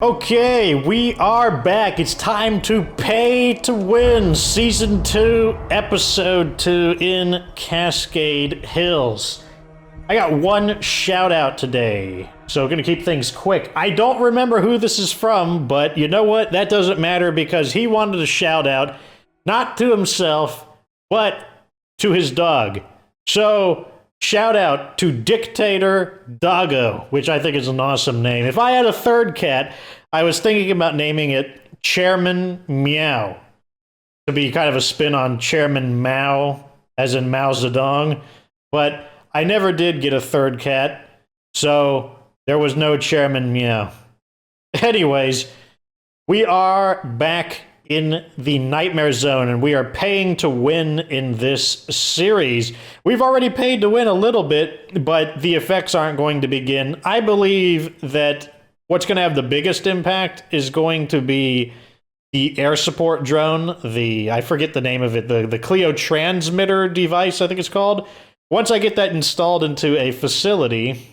Okay, we are back. It's time to pay to win. Season 2, Episode 2 in Cascade Hills. I got one shout out today, so we're gonna keep things quick. I don't remember who this is from, but you know what? That doesn't matter because he wanted a shout out, not to himself, but to his dog. So, shout out to Dictator Doggo, which I think is an awesome name. If I had a third cat, I was thinking about naming it Chairman Meow, to be kind of a spin on Chairman Mao, as in Mao Zedong, but I never did get a third cat, so there was no Chairman Meow. Anyways, we are back in the Nightmare Zone, and we are paying to win in this series. We've already paid to win a little bit, but the effects aren't going to begin. I believe that what's going to have the biggest impact is going to be the air support drone, I forget the name of it, the Clio transmitter device, I think it's called. Once I get that installed into a facility,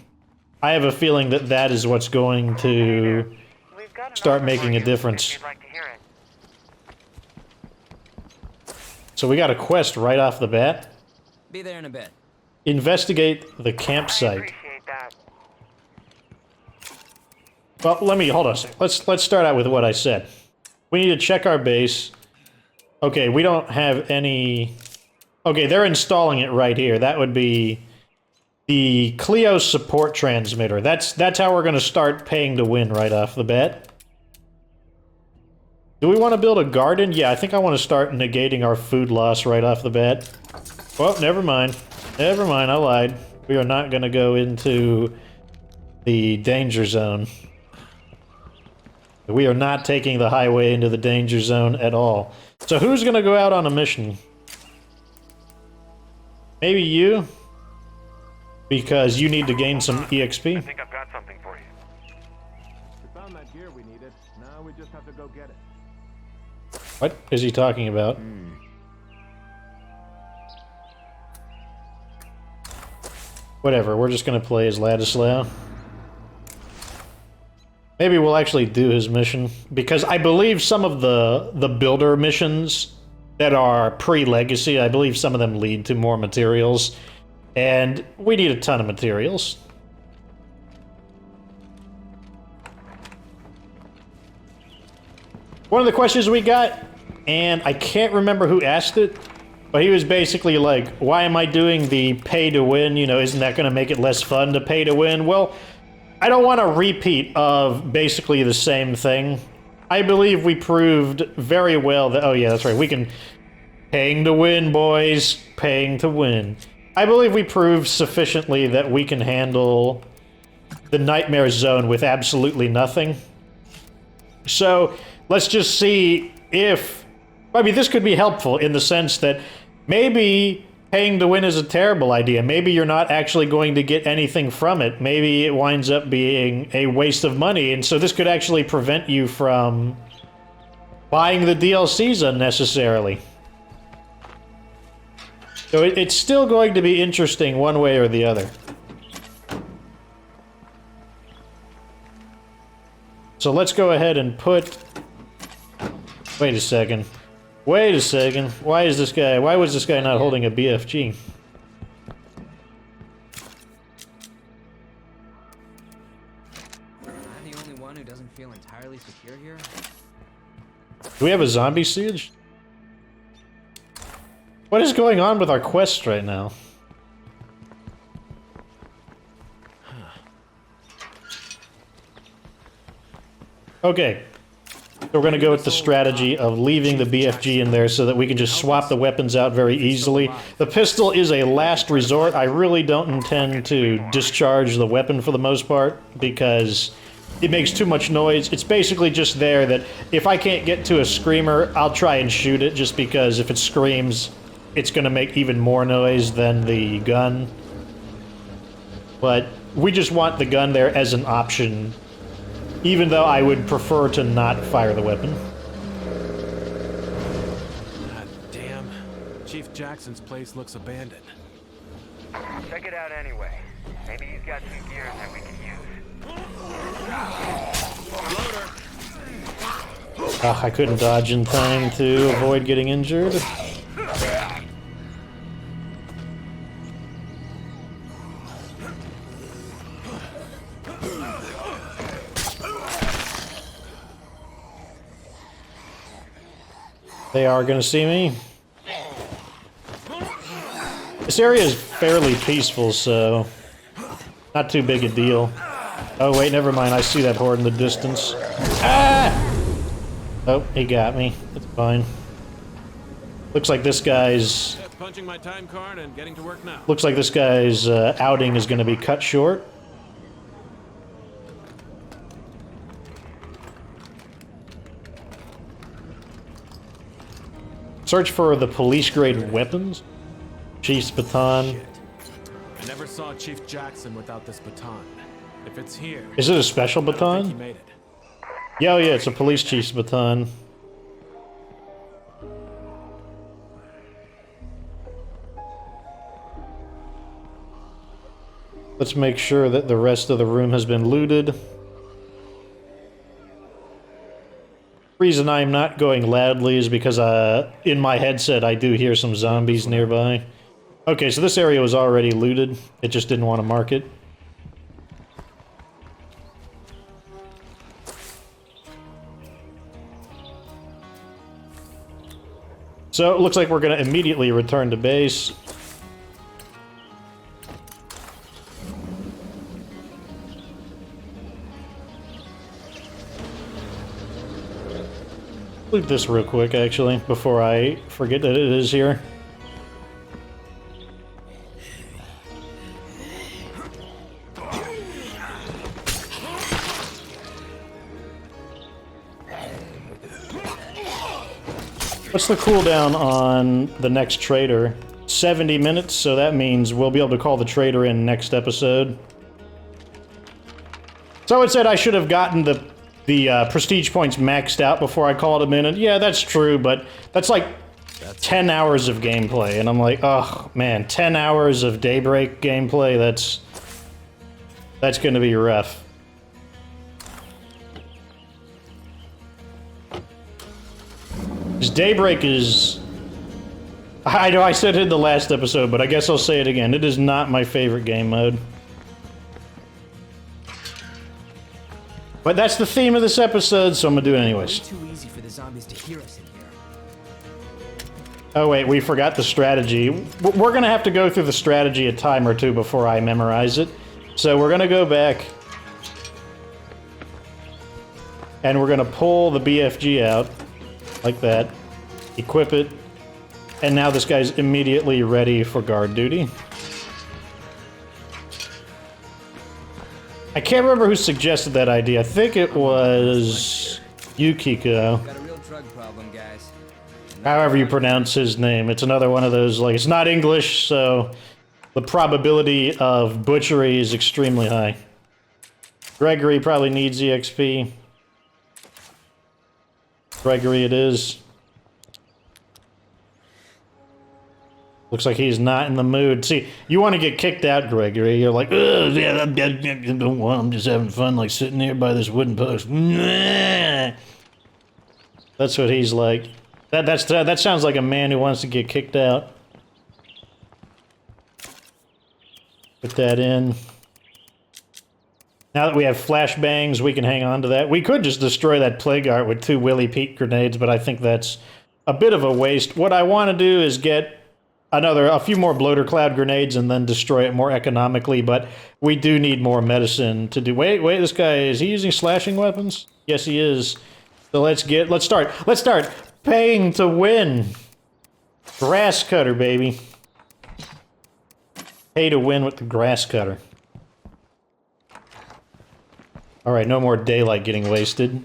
I have a feeling that that is what's going to start making a difference. So we got a quest right off the bat. Be there in a bit. Investigate the campsite. Well, hold on a second. Let's start out with what I said. We need to check our base. Okay, we don't have any... Okay, they're installing it right here. That would be the Clio support transmitter. That's how we're going to start paying to win right off the bat. Do we want to build a garden? Yeah, I think I want to start negating our food loss right off the bat. Well, never mind. Never mind, I lied. We are not going to go into the danger zone. We are not taking the highway into the danger zone at all. So who's going to go out on a mission? Maybe you? Because you need to gain some EXP? I think I've got something for you. We found that gear we needed. Now we just have to go get it. What is he talking about? Whatever, we're just gonna play as Ladislaw. Maybe we'll actually do his mission, because I believe some of the builder missions that are pre-legacy, I believe some of them lead to more materials, and we need a ton of materials. One of the questions we got, and I can't remember who asked it, but he was basically like, why am I doing the pay to win? You know, isn't that going to make it less fun to pay to win? Well, I don't want a repeat of basically the same thing. I believe we proved very well that, oh yeah, that's right, we can... Paying to win, boys. Paying to win. I believe we proved sufficiently that we can handle the Nightmare Zone with absolutely nothing. So, let's just see if... I mean, this could be helpful in the sense that maybe paying to win is a terrible idea. Maybe you're not actually going to get anything from it. Maybe it winds up being a waste of money, and so this could actually prevent you from buying the DLCs unnecessarily. So it's still going to be interesting one way or the other. So let's go ahead and put... Wait a second. Wait a second. Why was this guy not holding a BFG? Am I the only one who doesn't feel entirely secure here? Do we have a zombie siege? What is going on with our quests right now? Okay. So we're gonna go with the strategy of leaving the BFG in there so that we can just swap the weapons out very easily. The pistol is a last resort. I really don't intend to discharge the weapon for the most part because it makes too much noise. It's basically just there that if I can't get to a screamer, I'll try and shoot it just because if it screams, it's going to make even more noise than the gun. But we just want the gun there as an option, even though I would prefer to not fire the weapon. God damn. Chief Jackson's place looks abandoned. Check it out anyway. Maybe he's got some gears that we can use. Loader! Ugh, I couldn't dodge in time to avoid getting injured. They are gonna see me. This area is fairly peaceful, so not too big a deal. Oh wait, never mind. I see that horde in the distance. Ah! Oh, he got me. It's fine. Looks like this guy's... Punching my time card and getting to work now. Looks like this guy's outing is going to be cut short. Search for the police-grade weapons. Chief's baton. Shit. I never saw Chief Jackson without this baton. If it's here... Is it a special I don't think he baton? made it. Yeah, oh yeah, it's a police chief's baton. Let's make sure that the rest of the room has been looted. The reason I'm not going loudly is because in my headset I do hear some zombies nearby. Okay, so this area was already looted. It just didn't want to mark it. So it looks like we're going to immediately return to base. Loot this real quick, actually, before I forget that it is here. What's the cooldown on the next trader? 70 minutes, so that means we'll be able to call the trader in next episode. So it said I should have gotten the prestige points maxed out before I called him in, and yeah, that's true, but that's like 10 hours of gameplay, and I'm like, oh man, 10 hours of Daybreak gameplay, that's gonna be rough. Because Daybreak is... I know I said it in the last episode, but I guess I'll say it again. It is not my favorite game mode. But that's the theme of this episode, so I'm gonna do it anyways. Way too easy for the zombies to hear us in here. Oh wait, we forgot the strategy. We're gonna have to go through the strategy a time or two before I memorize it. So we're gonna go back. And we're gonna pull the BFG out. Like that. Equip it. And now this guy's immediately ready for guard duty. I can't remember who suggested that idea. I think it was Yukiko. Got a real drug problem, guys. However you pronounce his name. It's another one of those, like, it's not English, so the probability of butchery is extremely high. Gregory probably needs EXP. Gregory it is. Looks like he's not in the mood. See, you want to get kicked out, Gregory. You're like, ugh, yeah, I don't want. I'm just having fun, like sitting here by this wooden post. That's what he's like. That sounds like a man who wants to get kicked out. Put that in. Now that we have flashbangs, we can hang on to that. We could just destroy that plague art with 2 Willy Pete grenades, but I think that's a bit of a waste. What I want to do is get a few more bloater cloud grenades and then destroy it more economically, but we do need more medicine to do. Wait, this guy, is he using slashing weapons? Yes, he is. So let's start paying to win. Grass cutter, baby. Pay to win with the grass cutter. Alright, no more daylight getting wasted.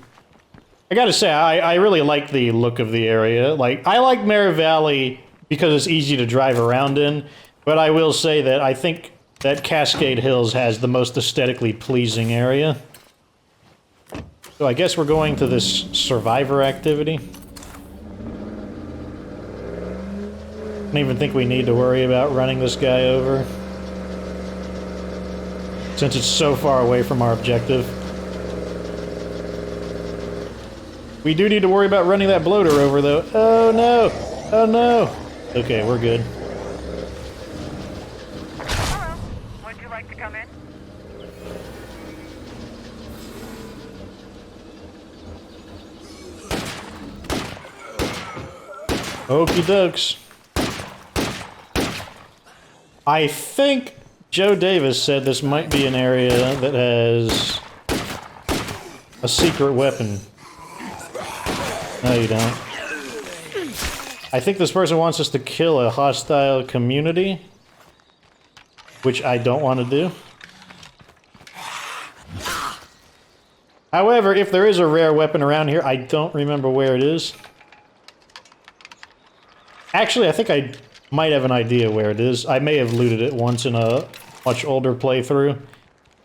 I gotta say, I really like the look of the area. Like, I like Mare Valley because it's easy to drive around in, but I will say that I think that Cascade Hills has the most aesthetically pleasing area. So I guess we're going to this survivor activity. I don't even think we need to worry about running this guy over, since it's so far away from our objective. We do need to worry about running that bloater over, though. Oh, no! Oh, no! Okay, we're good. Hello. Would you like to come in? Okie dokes. I think Joe Davis said this might be an area that has a secret weapon. No, you don't. I think this person wants us to kill a hostile community, which I don't want to do. However, if there is a rare weapon around here, I don't remember where it is. Actually, I think I might have an idea where it is. I may have looted it once in a much older playthrough.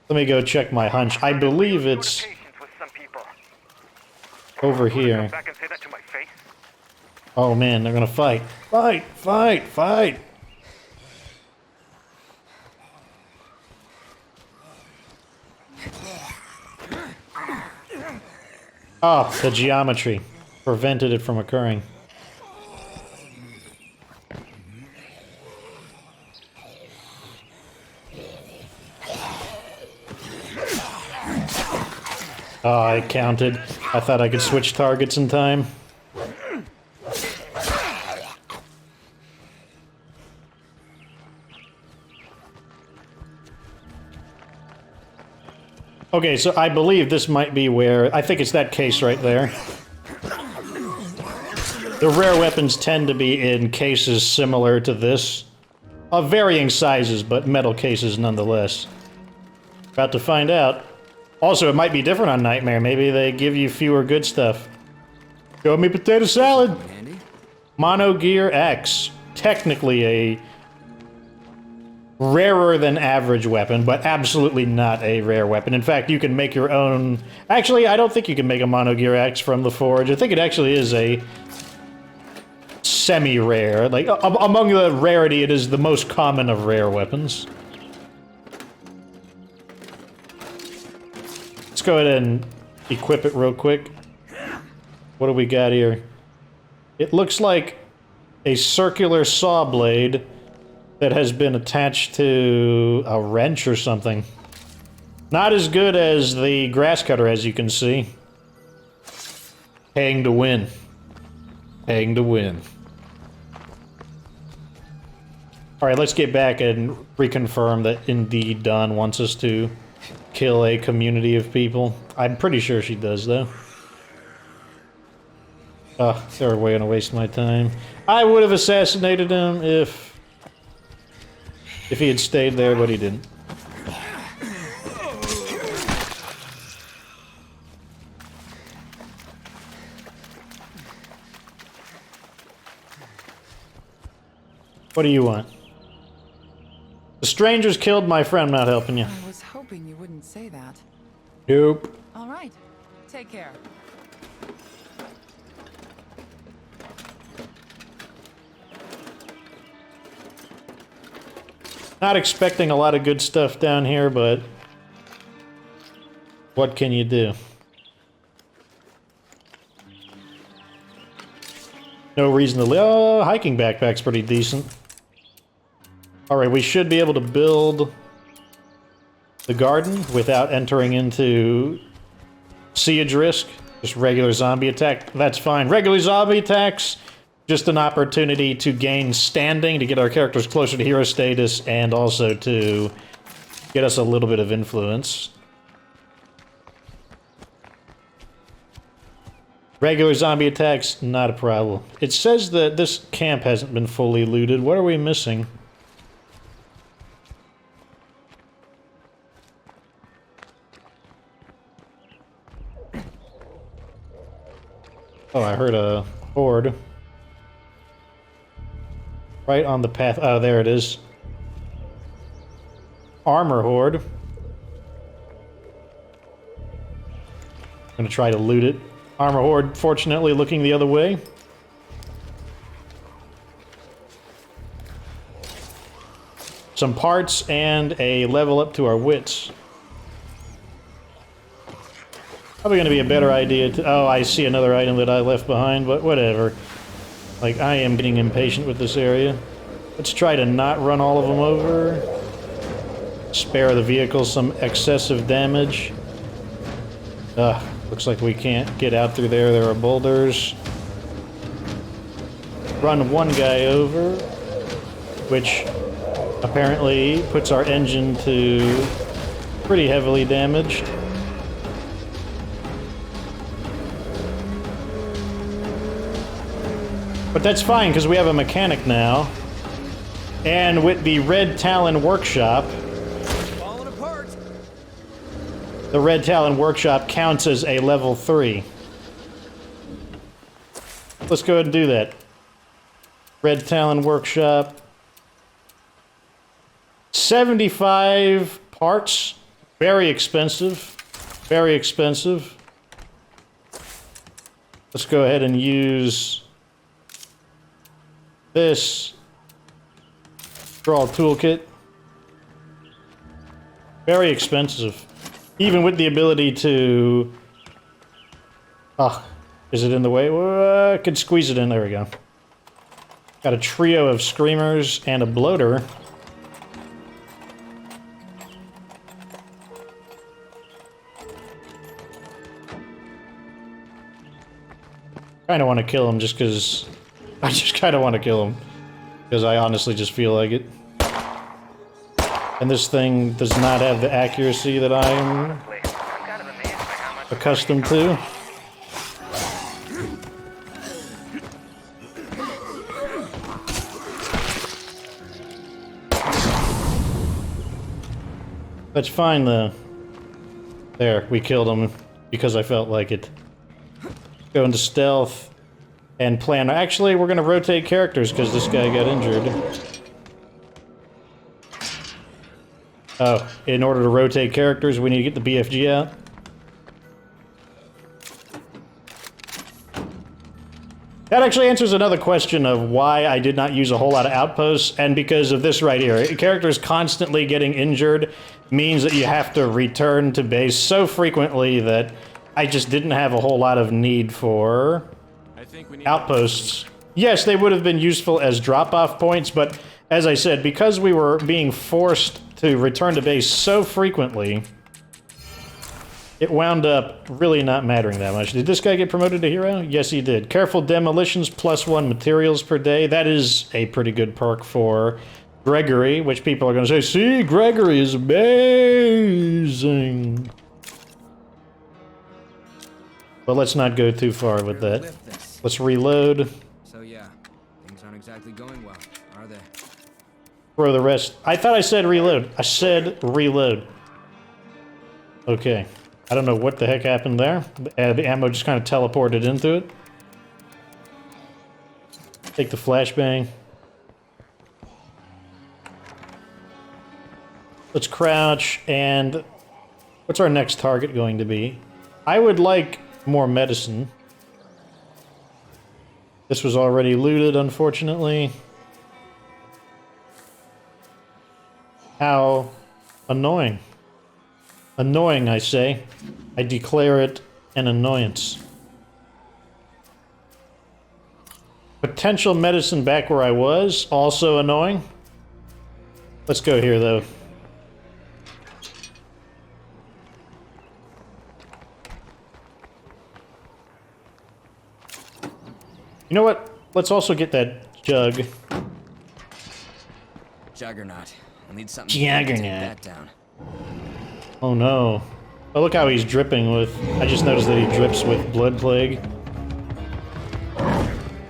Let me go check my hunch. I believe it's With some people. over here. Come back and say that to my face. Oh man, they're gonna fight. Fight! Fight! Fight! Oh, the geometry prevented it from occurring. Oh, I counted. I thought I could switch targets in time. Okay, so I believe this might be where... I think it's that case right there. The rare weapons tend to be in cases similar to this. Of varying sizes, but metal cases nonetheless. About to find out. Also, it might be different on Nightmare. Maybe they give you fewer good stuff. Show me potato salad! Handy? Mono Gear X. Technically a rarer than average weapon, but absolutely not a rare weapon. In fact, you can make your own... Actually, I don't think you can make a Mono Gear X from the Forge. I think it actually is a semi-rare. Like, among the rarity, it is the most common of rare weapons. Let's go ahead and equip it real quick. What do we got here? It looks like a circular saw blade that has been attached to a wrench or something. Not as good as the grass cutter, as you can see. Paying to win. Paying to win. Alright, let's get back and reconfirm that indeed Dawn wants us to kill a community of people. I'm pretty sure she does, though. Oh, they were way gonna waste my time. I would have assassinated him if he had stayed there, but he didn't. What do you want? The strangers killed my friend. I'm not helping you. I was hoping you wouldn't say that. Nope. All right. Take care. Not expecting a lot of good stuff down here, but what can you do? No reason to... Oh, hiking backpack's pretty decent. Alright, we should be able to build the garden without entering into siege risk. Just regular zombie attack. That's fine. Regular zombie attacks, just an opportunity to gain standing, to get our characters closer to hero status, and also to get us a little bit of influence. Regular zombie attacks, not a problem. It says that this camp hasn't been fully looted. What are we missing? Oh, I heard a horde. Right on the path. Oh, there it is. Armor horde. Gonna try to loot it. Armor horde, fortunately, looking the other way. Some parts and a level up to our wits. Probably gonna be a better idea to... Oh, I see another item that I left behind, but whatever. Like, I am getting impatient with this area. Let's try to not run all of them over. Spare the vehicle some excessive damage. Ugh, looks like we can't get out through there. There are boulders. Run one guy over, which apparently puts our engine to pretty heavily damaged. But that's fine, because we have a mechanic now. And with the Red Talon Workshop... Falling apart. The Red Talon Workshop counts as a level 3. Let's go ahead and do that. Red Talon Workshop. 75 parts. Very expensive. Very expensive. Let's go ahead and use this draw toolkit. Very expensive. Even with the ability to... Oh, is it in the way? I could squeeze it in. There we go. Got a trio of screamers and a bloater. Kind of want to kill him just because... I just kind of want to kill him. Because I honestly just feel like it. And this thing does not have the accuracy that I am I'm kind of amazed by how much accustomed to. That's fine though. There, we killed him because I felt like it. Go into stealth and plan. Actually, we're gonna rotate characters because this guy got injured. Oh, in order to rotate characters, we need to get the BFG out. That actually answers another question of why I did not use a whole lot of outposts, and because of this right here. Characters constantly getting injured means that you have to return to base so frequently that I just didn't have a whole lot of need for outposts. Yes, they would have been useful as drop-off points, but as I said, because we were being forced to return to base so frequently, it wound up really not mattering that much. Did this guy get promoted to hero? Yes, he did. Careful demolitions, +1 materials per day. That is a pretty good perk for Gregory, which people are going to say, see, Gregory is amazing. But let's not go too far with that. Let's reload. So yeah, things aren't exactly going well, are they? Throw the rest. I thought I said reload. I said reload. Okay. I don't know what the heck happened there. The ammo just kind of teleported into it. Take the flashbang. Let's crouch, and what's our next target going to be? I would like more medicine. This was already looted, unfortunately. How annoying. Annoying, I say. I declare it an annoyance. Potential medicine back where I was, also annoying. Let's go here, though. You know what? Let's also get that jug. Juggernaut. I'll need something to take that down. Oh no. Oh, look how he's dripping with... I just noticed that he drips with blood plague.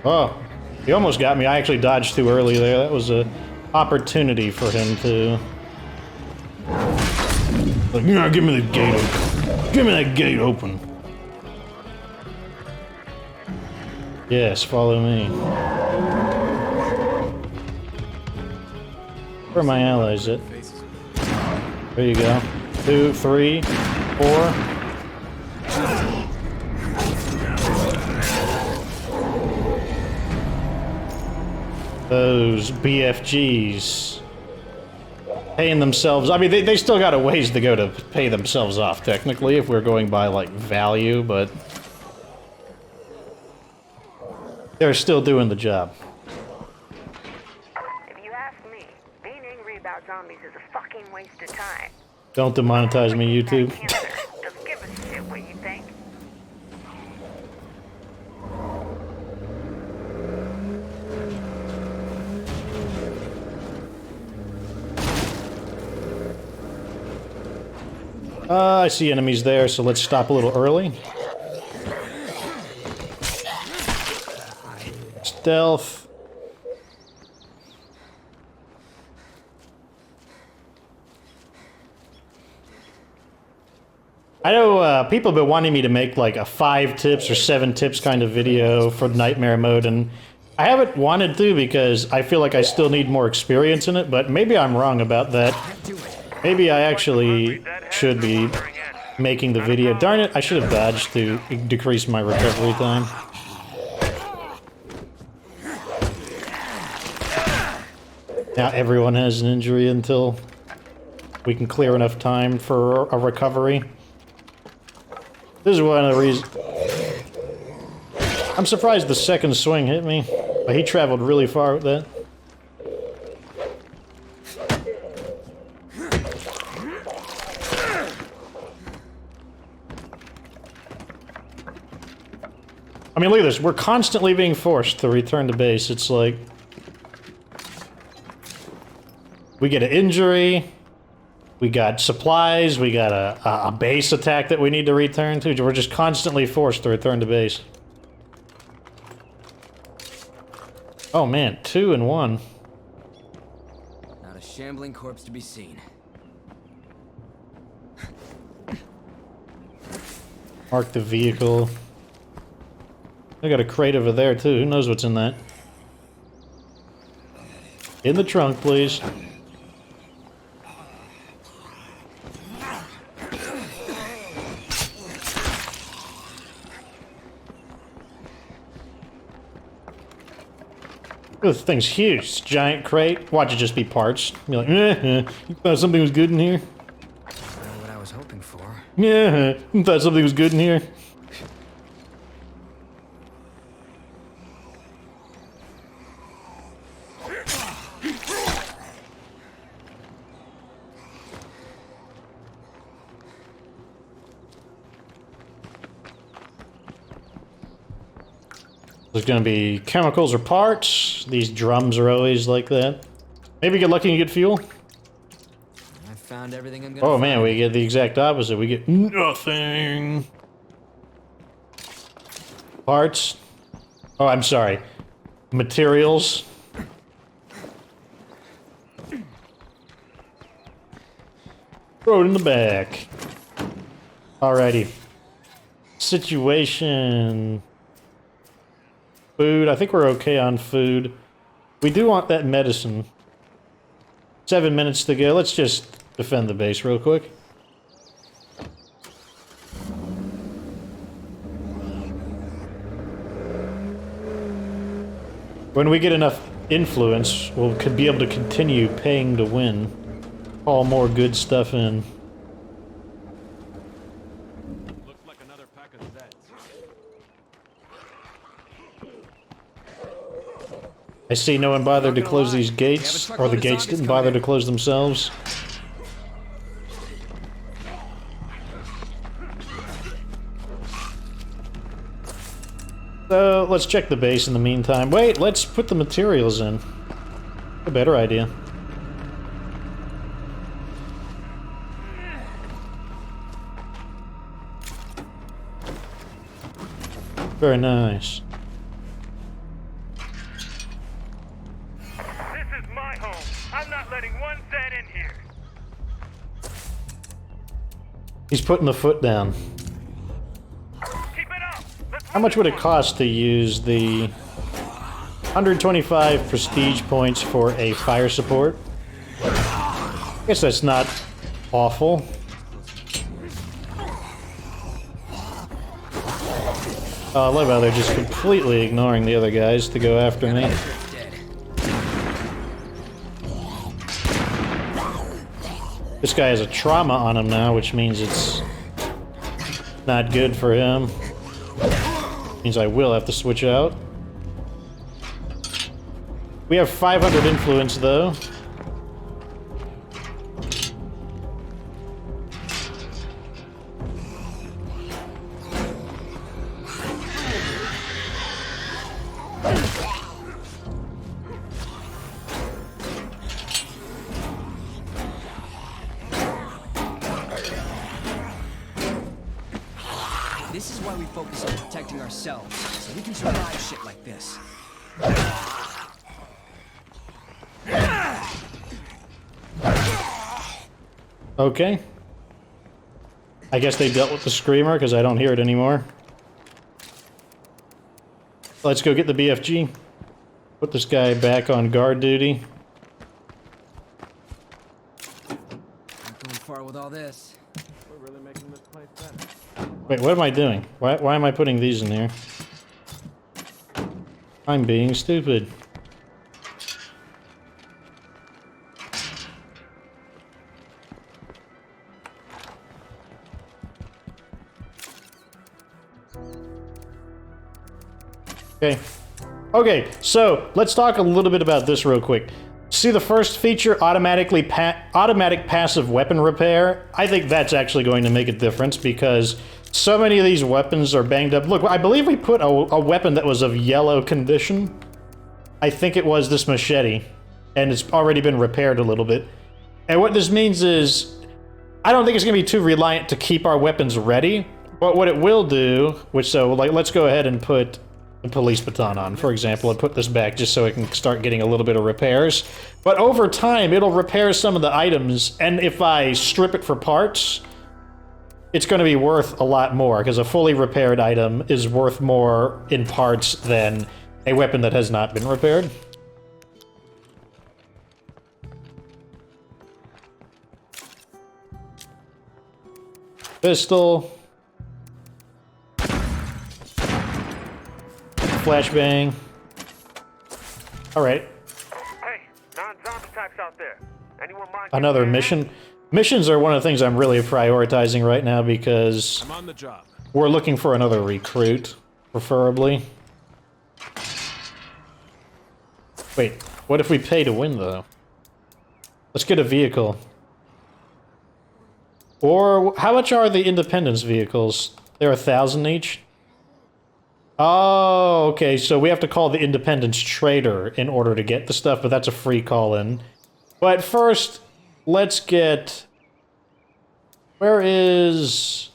Oh, he almost got me. I actually dodged too early there. That was an opportunity for him to... Like, yeah, give me the gate open. Give me that gate open. Yes, follow me. Where are my allies at? There you go. 2, 3, 4. Those BFGs. paying themselves. I mean, they still got a ways to go to pay themselves off, technically, if we're going by, like, value, but they're still doing the job. If you ask me, being angry about zombies is a fucking waste of time. Don't demonetize me, YouTube. Cancer. Just give a shit what you think. I see enemies there, so let's stop a little early. Stealth. I know people have been wanting me to make like a 5 tips or 7 tips kind of video for Nightmare Mode, and I haven't wanted to because I feel like I still need more experience in it, but maybe I'm wrong about that. Maybe I actually should be making the video. Darn it, I should have dodged to decrease my recovery time. Now everyone has an injury until we can clear enough time for a recovery. This is one of the reasons... I'm surprised the second swing hit me, but he traveled really far with that. I mean, look at this. We're constantly being forced to return to base. It's like... we get an injury, we got supplies, we got a base attack that we need to return to. We're just constantly forced to return to base. Oh man, 2 and 1. Not a shambling corpse to be seen. Mark the vehicle. I got a crate over there too. Who knows what's in that? In the trunk, please. This thing's huge. It's a giant crate. Watch it just be parts. Be like, you thought something was good in here? Not what I was hoping for. Yeah, you thought something was good in here? There's gonna be chemicals or parts. These drums are always like that. Maybe get lucky and get fuel. I found everything I'm gonna Oh man, find. we get the exact opposite. We get nothing. Parts. Oh, I'm sorry. Materials. Throw it in the back. Alrighty. Situation. Food. I think we're okay on food. We do want that medicine. 7 minutes to go. Let's just defend the base real quick. When we get enough influence, we'll be able to continue paying to win. All more good stuff in. Looks like another pack of Zeds. I see no one bothered to close these gates, or the gates didn't bother to close themselves. So, let's check the base in the meantime. Wait, let's put the materials in. A better idea. Very nice. This is my home. I'm not letting one Zed in here. He's putting the foot down. Keep it up. Let's How much would it cost to use the 125 prestige points for a fire support? I guess that's not awful. Oh, I love how they're just completely ignoring the other guys to go after me. Dead. This guy has a trauma on him now, which means it's not good for him. Means I will have to switch out. We have 500 influence, though. This is why we focus on protecting ourselves, so we can survive shit like this. Okay. I guess they dealt with the screamer because I don't hear it anymore. Let's go get the BFG. Put this guy back on guard duty. I'm going far with all this. We're really making this place better. Wait, what am I doing? Why am I putting these in here? I'm being stupid. Okay. Okay, so let's talk a little bit about this real quick. See the first feature, automatic passive weapon repair? I think that's actually going to make a difference because so many of these weapons are banged up. Look, I believe we put a weapon that was of yellow condition. I think it was this machete, and it's already been repaired a little bit. And what this means is, I don't think it's going to be too reliant to keep our weapons ready, but what it will do, let's go ahead and put the police baton on, for example, and put this back just so it can start getting a little bit of repairs. But over time, it'll repair some of the items, and if I strip it for parts, it's going to be worth a lot more, because a fully repaired item is worth more in parts than a weapon that has not been repaired. Pistol. Flashbang. Alright. Hey, non-zombie types out there. Anyone mind? Another mission. Missions are one of the things I'm really prioritizing right now because I'm on the job. we're looking for another recruit, preferably. Wait, what if we pay to win, though? Let's get a vehicle. Or, how much are the Independence vehicles? They're 1,000 each? Oh, okay, so we have to call the Independence Trader in order to get the stuff, but that's a free call-in. But first, let's get... Where is...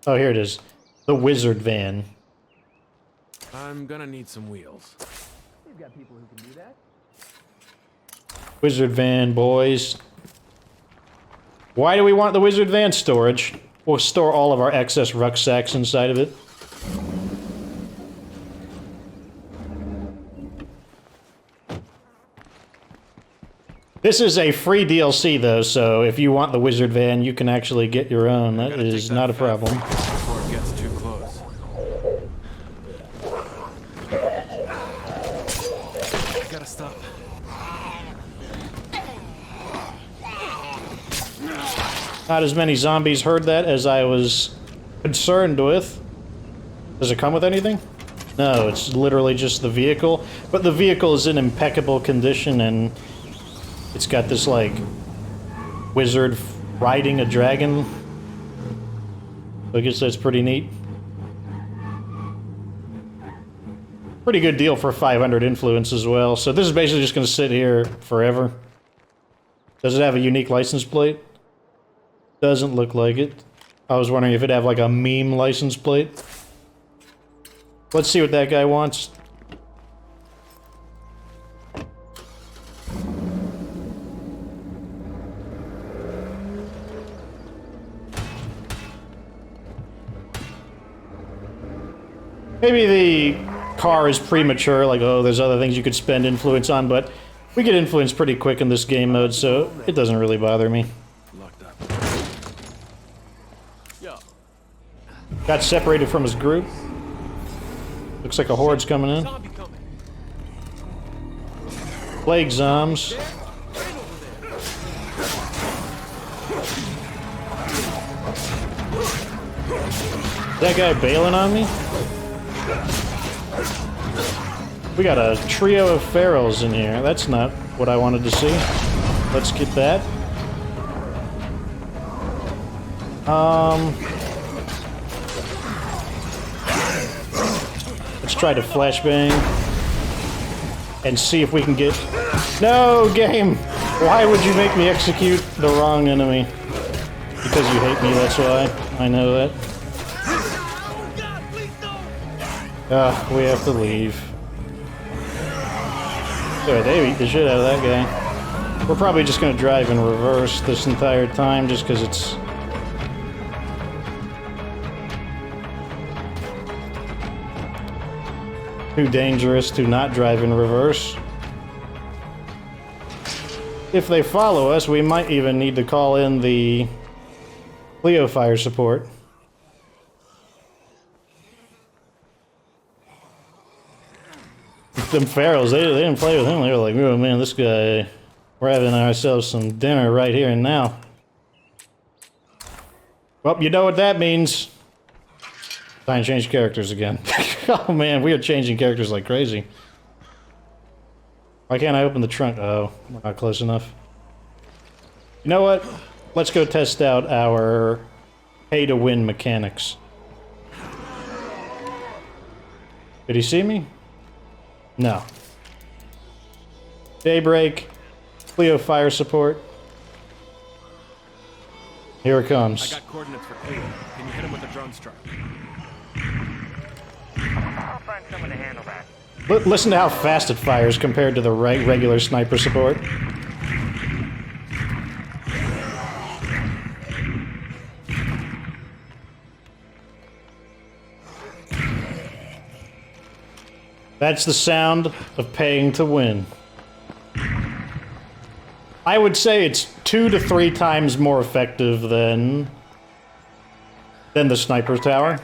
Oh, here it is. The Wizard Van. I'm gonna need some wheels. You've got people who can do that. Wizard Van, boys. Why do we want the Wizard Van? Storage. We'll store all of our excess rucksacks inside of it. This is a free DLC, though, so if you want the Wizard Van, you can actually get your own. That is not a problem. Before it gets too close. I gotta stop. Not as many zombies heard that as I was concerned with. Does it come with anything? No, it's literally just the vehicle. But the vehicle is in impeccable condition, and it's got this, like, wizard riding a dragon. I guess that's pretty neat. Pretty good deal for 500 influence as well. So this is basically just going to sit here forever. Does it have a unique license plate? Doesn't look like it. I was wondering if it'd have like a meme license plate. Let's see what that guy wants. Maybe the car is premature, like, oh, there's other things you could spend influence on, but we get influence pretty quick in this game mode, so it doesn't really bother me. Locked up. Yo. Got separated from his group. Looks like a horde's coming in. Zombie coming. Plague zombs. That guy bailing on me? We got a trio of ferals in here. That's not what I wanted to see. Let's get that. Let's try to flashbang and see if we can get... No, game! Why would you make me execute the wrong enemy? Because you hate me, that's why. I know that. We have to leave. Sorry, they beat the shit out of that guy. We're probably just gonna drive in reverse this entire time just because it's... too dangerous to not drive in reverse. If they follow us, we might even need to call in the Leo fire support. Them pharaohs, they didn't play with him. They were like, oh man, this guy, we're having ourselves some dinner right here and now. Well, you know what that means. Time to change characters again. Oh man, we are changing characters like crazy. Why can't I open the trunk? Oh, we're not close enough. You know what? Let's go test out our pay-to-win mechanics. Did he see me? No. Daybreak. Cleo fire support. Here it comes. I got coordinates for Cleo. Can you hit him with a drone strike? I'll find someone to handle that. Listen to how fast it fires compared to the regular sniper support. That's the sound of paying to win. I would say it's 2 to 3 times more effective than the sniper tower.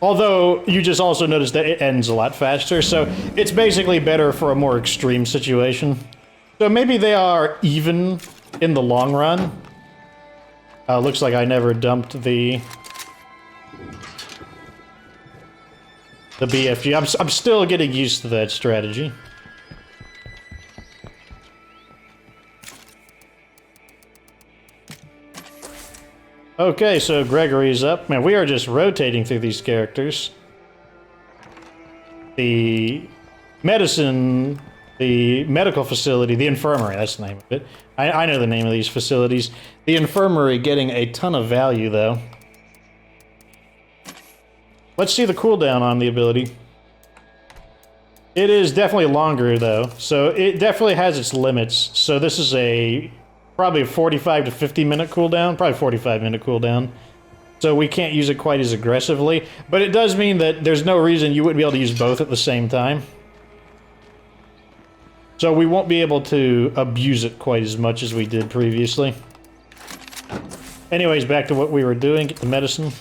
Although, you just also notice that it ends a lot faster, so it's basically better for a more extreme situation. So maybe they are even in the long run. Looks like I never dumped the BFG. I'm still getting used to that strategy. Okay, so Gregory's up. Man, we are just rotating through these characters. The medicine, the medical facility, the infirmary, that's the name of it. I know the name of these facilities. The infirmary getting a ton of value, though. Let's see the cooldown on the ability. It is definitely longer, though, so it definitely has its limits. So this is probably a 45 to 50 minute cooldown, probably 45-minute cooldown. So we can't use it quite as aggressively, but it does mean that there's no reason you wouldn't be able to use both at the same time. So we won't be able to abuse it quite as much as we did previously. Anyways, back to what we were doing, get the medicine.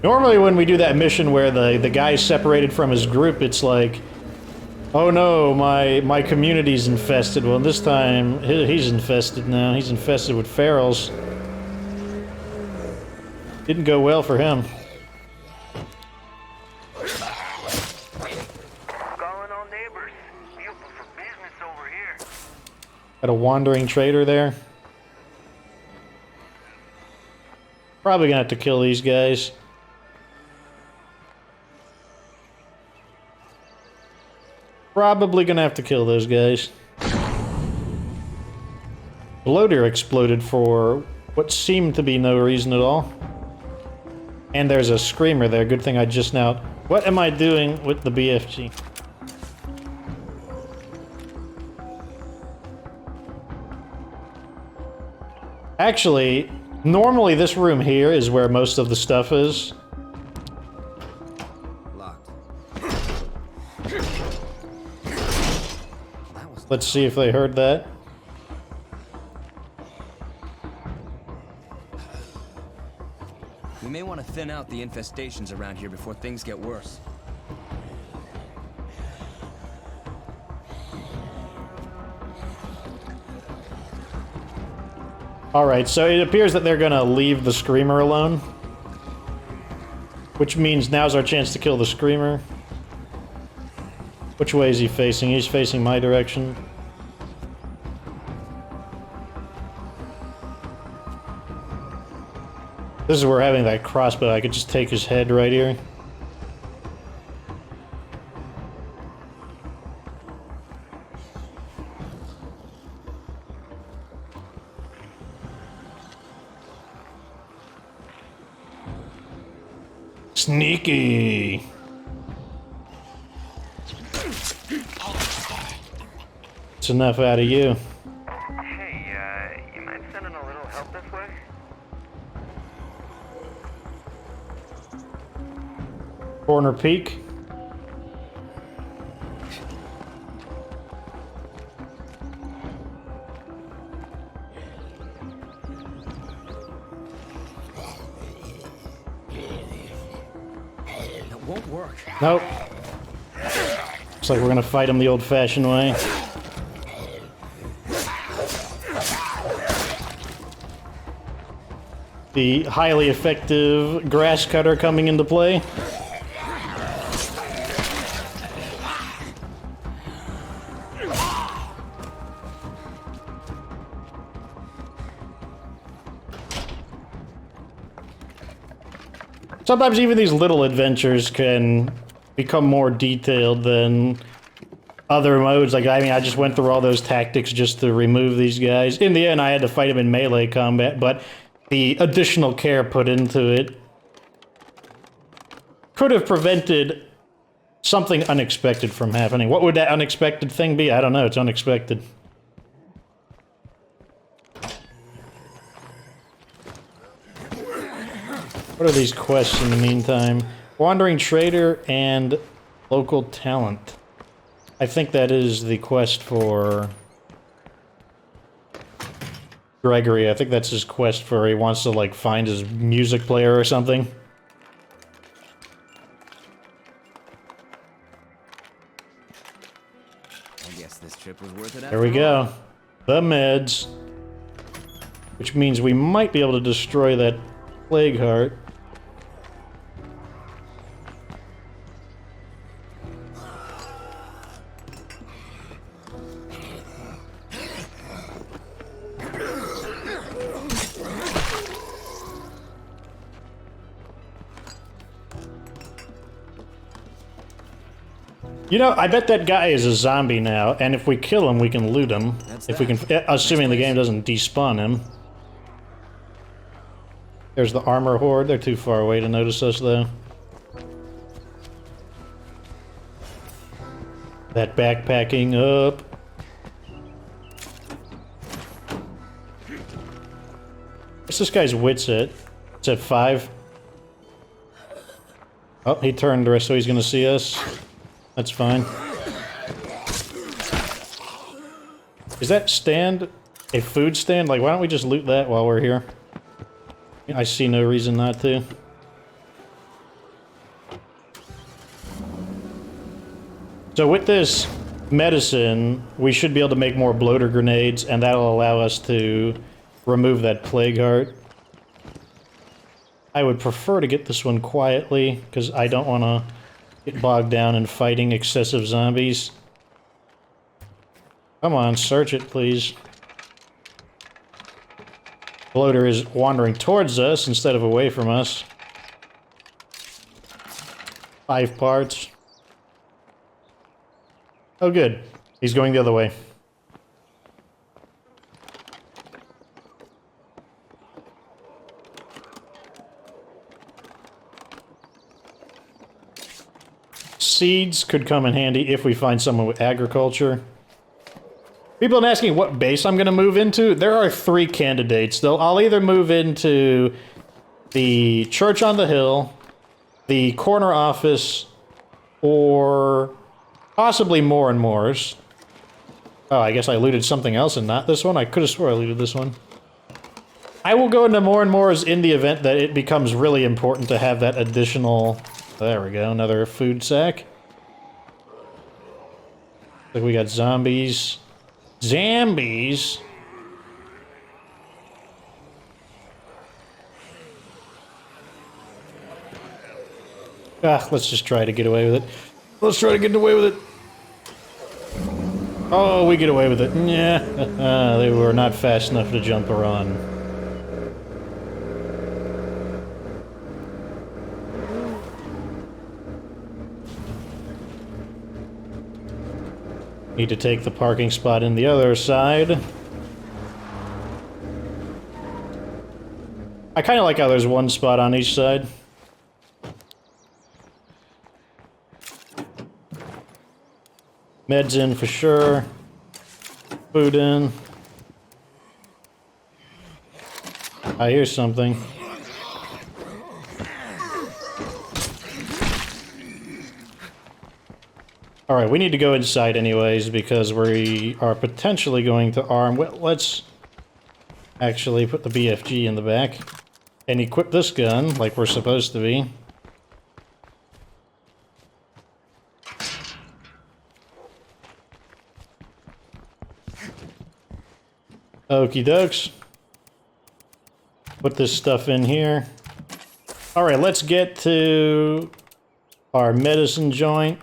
Normally when we do that mission where the guy's separated from his group, it's like, oh no, my community's infested. Well, this time, he's infested now. He's infested with ferals. Didn't go well for him. Calling all neighbors. Be open for business over here. Got a wandering trader there. Probably gonna have to kill these guys. Probably gonna have to kill those guys. Bloater exploded for what seemed to be no reason at all. And there's a screamer there. Good thing I just now... What am I doing with the BFG? Actually, normally this room here is where most of the stuff is. Locked. Let's see if they heard that. We may want to thin out the infestations around here before things get worse. Alright, so it appears that they're gonna leave the Screamer alone. Which means now's our chance to kill the Screamer. Which way is he facing? He's facing my direction. This is where having that crossbow, I could just take his head right here. Sneaky! It's enough out of you. Hey, you mind sending a little help this way? Corner peak. That won't work. Nope. Looks like we're gonna fight him the old-fashioned way. The highly effective grass cutter coming into play. Sometimes even these little adventures can become more detailed than other modes. Like, I mean, I just went through all those tactics just to remove these guys. In the end, I had to fight them in melee combat, but the additional care put into it could have prevented something unexpected from happening. What would that unexpected thing be? I don't know. It's unexpected. What are these quests in the meantime? Wandering Trader and Local Talent. I think that is the quest for Gregory. I think that's his quest for he wants to, like, find his music player or something. I guess this trip was worth it. There we go. The meds. Which means we might be able to destroy that Plague Heart. You know, I bet that guy is a zombie now, and if we kill him, we can loot him. If we can, assuming the game doesn't despawn him. There's the armor horde. They're too far away to notice us, though. That backpacking up. What's this guy's wits at? It's at 5. Oh, he turned, so he's gonna see us. That's fine. Is that stand a food stand? Like, why don't we just loot that while we're here? I see no reason not to. So with this medicine, we should be able to make more bloater grenades, and that'll allow us to remove that Plague Heart. I would prefer to get this one quietly, because I don't want to get bogged down in fighting excessive zombies. Come on, search it, please. Bloater is wandering towards us instead of away from us. 5 parts. Oh, good. He's going the other way. Seeds could come in handy if we find someone with agriculture. People have been asking what base I'm going to move into. There are 3 candidates, though. I'll either move into the church on the hill, the corner office, or possibly More and More's. Oh, I guess I looted something else and not this one. I could have swore I looted this one. I will go into More and More's in the event that it becomes really important to have that additional... There we go, another food sack. Like we got zombies. Zambies? Ah, let's just try to get away with it. Let's try to get away with it. Oh, we get away with it. Yeah, they were not fast enough to jump around. Need to take the parking spot in the other side. I kind of like how there's one spot on each side. Meds in for sure. Food in. I hear something. Alright, we need to go inside anyways because we are potentially going to arm... Well, let's actually put the BFG in the back and equip this gun like we're supposed to be. Okie dokes. Put this stuff in here. Alright, let's get to our medicine joint.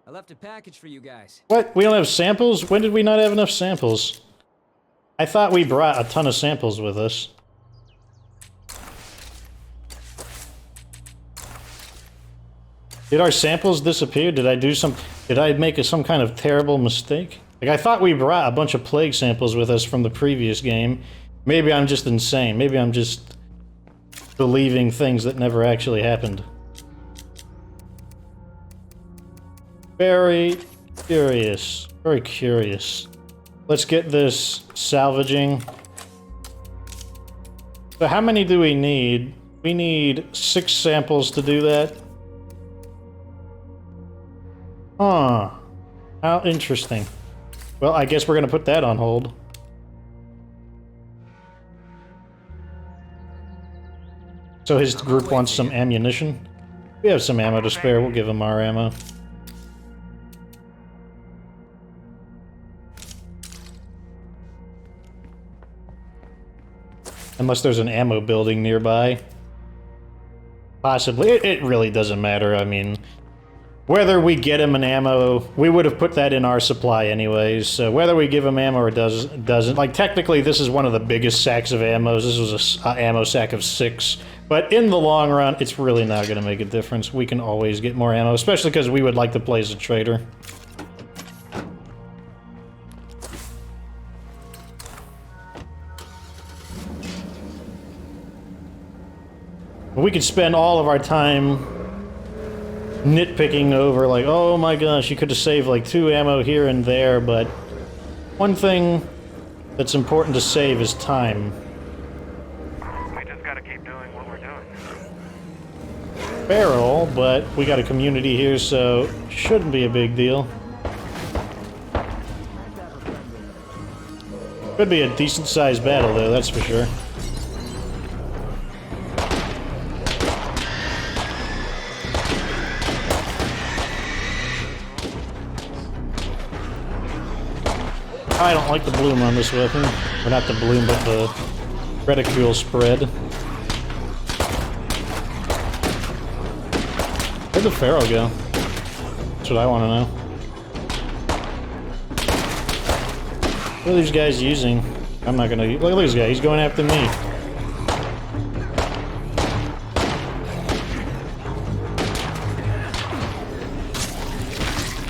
I left a package for you guys. What? We don't have samples? When did we not have enough samples? I thought we brought a ton of samples with us. Did our samples disappear? Did I do some... Did I make some kind of terrible mistake? Like, I thought we brought a bunch of plague samples with us from the previous game. Maybe I'm just insane. Maybe I'm just believing things that never actually happened. Very curious. Very curious. Let's get this salvaging. So how many do we need? We need 6 samples to do that. Huh. How interesting. Well, I guess we're gonna put that on hold. So his group wants some ammunition. We have some ammo to spare, we'll give him our ammo. Unless there's an ammo building nearby. Possibly. It really doesn't matter, I mean... Whether we get him an ammo, we would have put that in our supply anyways, so whether we give him ammo or doesn't, like technically this is one of the biggest sacks of ammos, this was an ammo sack of 6, but in the long run, it's really not going to make a difference. We can always get more ammo, especially because we would like to play as a trader. We could spend all of our time nitpicking over like, oh my gosh, you could have saved like 2 ammo here and there, but one thing that's important to save is time. We just gotta keep doing what we're doing. Barrel, but we got a community here, so shouldn't be a big deal. Could be a decent sized battle though, that's for sure. I don't like the bloom on this weapon. Or not the bloom, but the reticule spread. Where'd the Pharaoh go? That's what I want to know. What are these guys using? I'm not gonna... Look at this guy, he's going after me.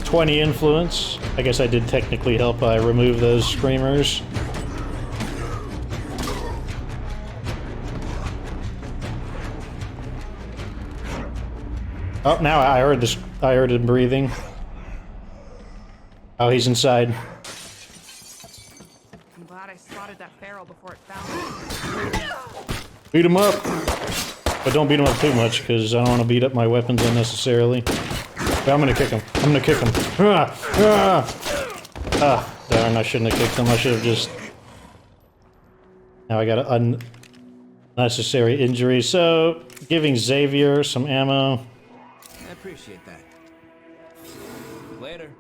$20 influence. I guess I did technically help by remove those screamers. Oh, now I heard this. I heard him breathing. Oh, he's inside. I'm glad I spotted that barrel before it found me. Beat him up! But don't beat him up too much, because I don't want to beat up my weapons unnecessarily. But I'm gonna kick him. I'm gonna kick him. Ah, darn, I shouldn't have kicked him. I should have just... Now I got an unnecessary injury. So, giving Xavier some ammo. I appreciate that. Later.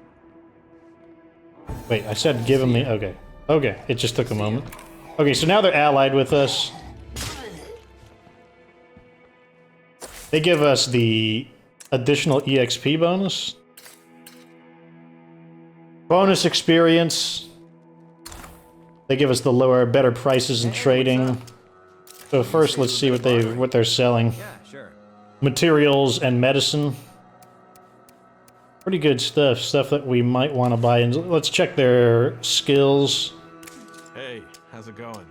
Wait, I said give him the... Okay. Okay, it just took a moment. Okay, so now they're allied with us. They give us the additional EXP bonus. Bonus experience. They give us the lower, better prices in trading. So first, let's see what they're selling. Yeah, sure. Materials and medicine. Pretty good stuff. Stuff that we might want to buy. And let's check their skills. Hey, how's it going?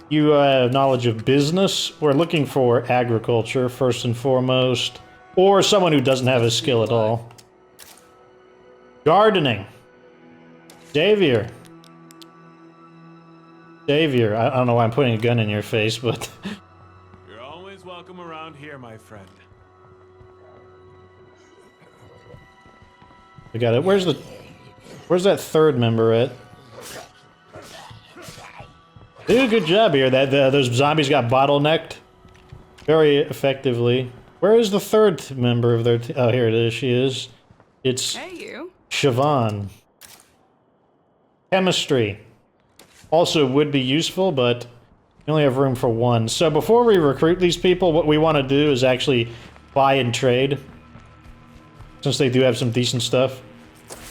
You have knowledge of business. We're looking for agriculture first and foremost, or someone who doesn't have a skill at all. Gardening. Xavier. Xavier. I don't know why I'm putting a gun in your face, but You're always welcome around here, my friend. we got it. Where's that third member at? Dude, good job here. Those zombies got bottlenecked very effectively. Where is the third member of their team? Oh, here it is. She is. It's Hey, you. Siobhan. Chemistry. Also would be useful, but we only have room for one. So before we recruit these people, what we want to do is actually buy and trade, since they do have some decent stuff.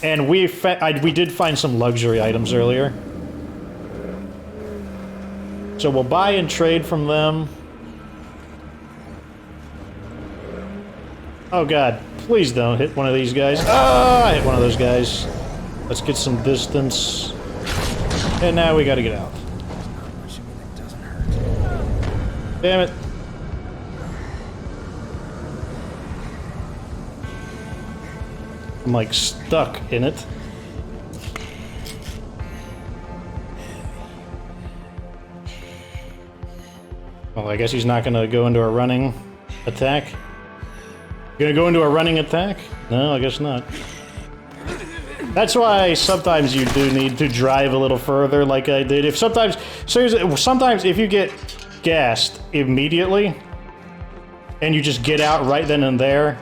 And we did find some luxury items earlier. So we'll buy and trade from them. Oh god, please don't hit one of these guys. Oh, I hit one of those guys. Let's get some distance. And now we gotta get out. Damn it. I'm like stuck in it. Well, I guess he's not gonna go into a running attack. Gonna go into a running attack? No, I guess not. That's why sometimes you do need to drive a little further, like I did. Sometimes if you get gassed immediately, and you just get out right then and there,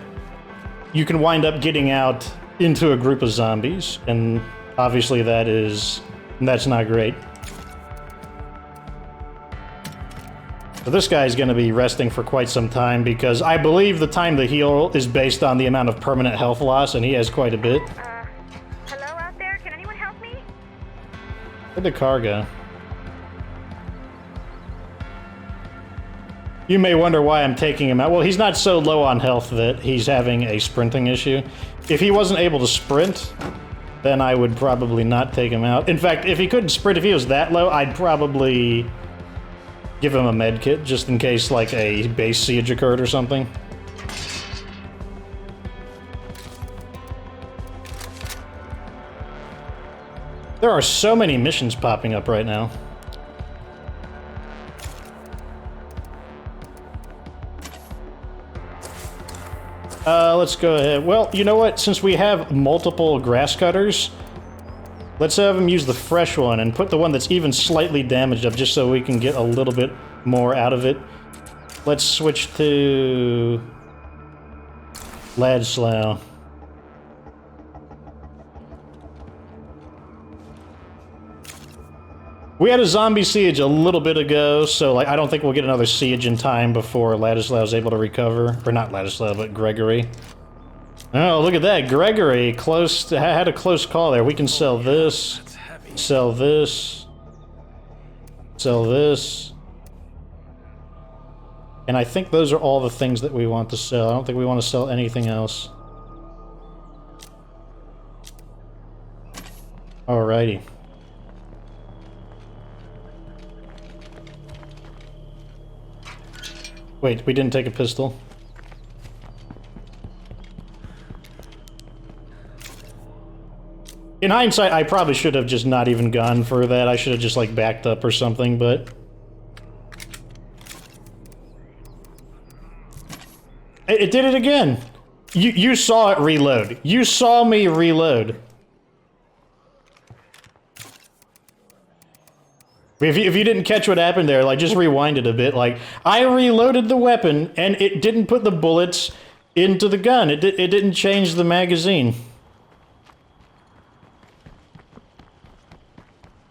you can wind up getting out into a group of zombies, and obviously that's not great. So this guy's going to be resting for quite some time, because I believe the time to heal is based on the amount of permanent health loss, and he has quite a bit. Hello out there? Can anyone help me? Where'd the car go? You may wonder why I'm taking him out. Well, he's not so low on health that he's having a sprinting issue. If he wasn't able to sprint, then I would probably not take him out. In fact, if he couldn't sprint, if he was that low, I'd probably give him a med kit, just in case, like, a base siege occurred or something. There are so many missions popping up right now. Let's go ahead. Well, you know what? Since we have multiple grass cutters, let's have him use the fresh one and put the one that's even slightly damaged up, just so we can get a little bit more out of it. Let's switch to Ladslaw. We had a zombie siege a little bit ago, so like I don't think we'll get another siege in time before Ladislaw's able to recover. Or not Ladislaw, but Gregory. Oh, look at that. Gregory had a close call there. We can sell this, sell this, sell this. And I think those are all the things that we want to sell. I don't think we want to sell anything else. Alrighty. Wait, we didn't take a pistol. In hindsight, I probably should have just not even gone for that. I should have just, like, backed up or something, but... It did it again! You saw it reload. You saw me reload. If you didn't catch what happened there, like, just rewind it a bit. Like, I reloaded the weapon, and it didn't put the bullets into the gun. It didn't change the magazine.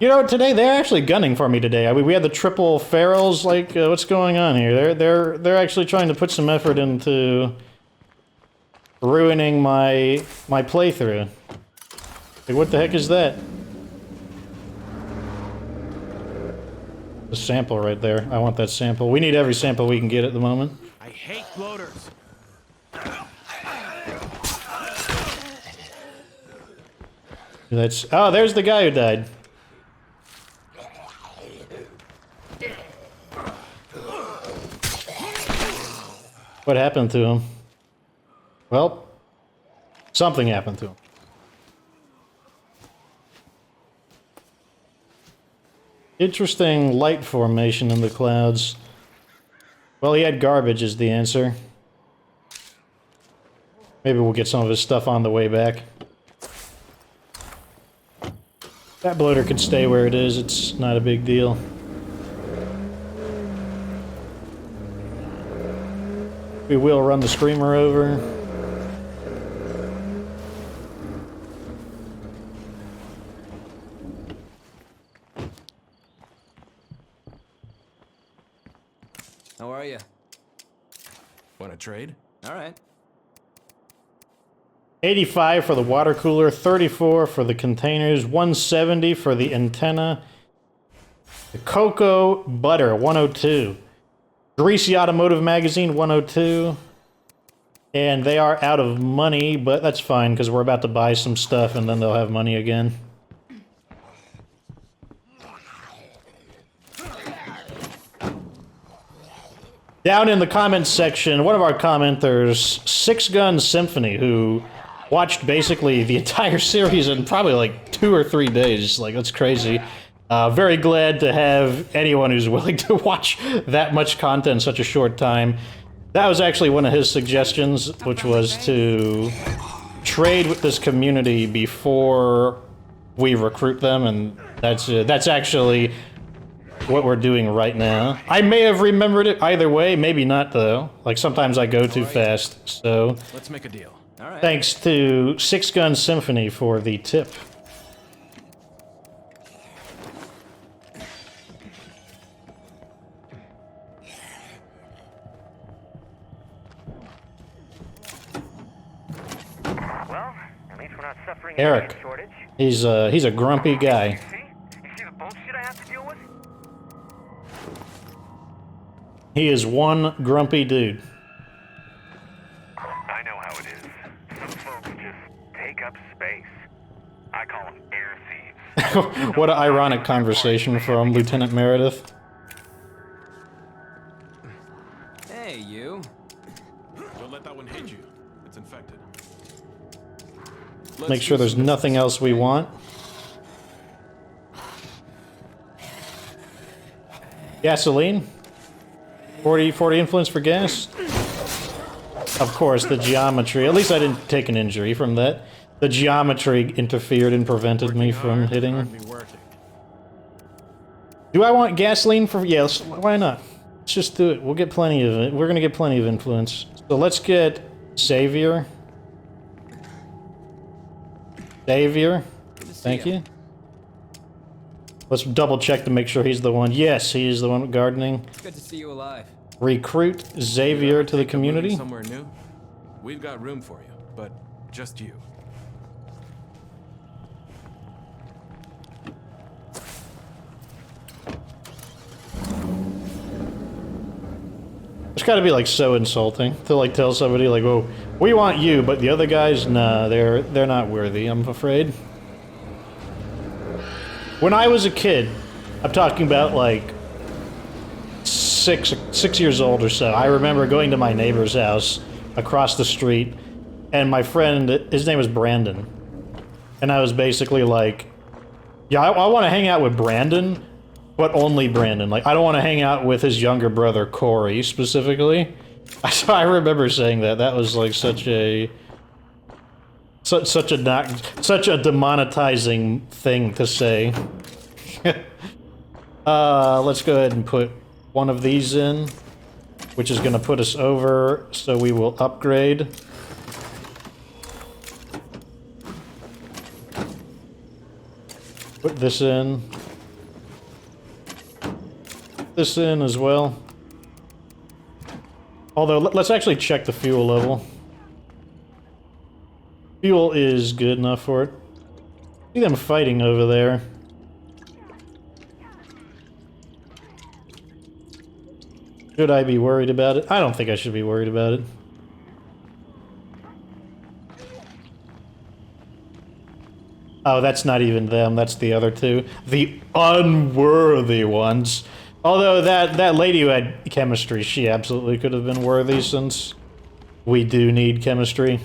You know, today they're actually gunning for me today. We had the triple ferals. Like, what's going on here? They're actually trying to put some effort into ruining my playthrough. Like, what the heck is that? The sample right there. I want that sample. We need every sample we can get at the moment. I hate bloaters. That's... Oh, there's the guy who died. What happened to him? Well, something happened to him. Interesting light formation in the clouds. Well, he had garbage is the answer. Maybe we'll get some of his stuff on the way back. That bloater could stay where it is, it's not a big deal. We will run the screamer over. How are you? Want to trade? All right. 85 for the water cooler, 34 for the containers, 170 for the antenna. The cocoa butter, 102. Greasy Automotive Magazine, 102. And they are out of money, but that's fine, because we're about to buy some stuff, and then they'll have money again. Down in the comments section, one of our commenters, Six Gun Symphony, who watched basically the entire series in probably like 2 or 3 days. Like, that's crazy. Very glad to have anyone who's willing to watch that much content in such a short time. That was actually one of his suggestions, which was to trade with this community before we recruit them, and that's actually what we're doing right now. I may have remembered it either way, maybe not though. Like, sometimes I go too fast, so... Let's make a deal. All right. Thanks to Six Gun Symphony for the tip. Well, at least we're not suffering Eric. a shortage. He's a grumpy guy. See? You see the bullshit I have to deal with? He is one grumpy dude. I know how it is. Some folks just take up space. I call them air thieves. What an ironic conversation from Lieutenant Meredith. Hey, you. Don't let that one hit you. It's infected. Make sure there's nothing else we want. Gasoline? 40 influence for gas? Of course, the geometry. At least I didn't take an injury from that. The geometry interfered and prevented me from hitting. Hardly working. Do I want gasoline for... Yes, why not? Let's just do it. We'll get plenty of it. We're gonna get plenty of influence. So let's get Xavier. Xavier. Thank you. Let's double check to make sure he's the one. Yes, he is the one with gardening. Good to see you alive. Recruit Xavier to the community. Somewhere new? We've got room for you, but just you. It's gotta be like so insulting to like tell somebody like, "Oh, we want you," but the other guys, nah, they're not worthy, I'm afraid. When I was a kid, I'm talking about like six years old or so, I remember going to my neighbor's house across the street, and my friend, his name was Brandon, and I was basically like, yeah, I want to hang out with Brandon, but only Brandon. Like, I don't want to hang out with his younger brother, Corey, specifically. I remember saying that. That was like such a demonetizing thing to say. Let's go ahead and put one of these in, which is going to put us over, so we will upgrade. Put this in. this in as well. Although, let's actually check the fuel level. Fuel is good enough for it. See them fighting over there. Should I be worried about it? I don't think I should be worried about it. Oh, that's not even them, that's the other two. The unworthy ones. Although that lady who had chemistry, she absolutely could have been worthy since we do need chemistry.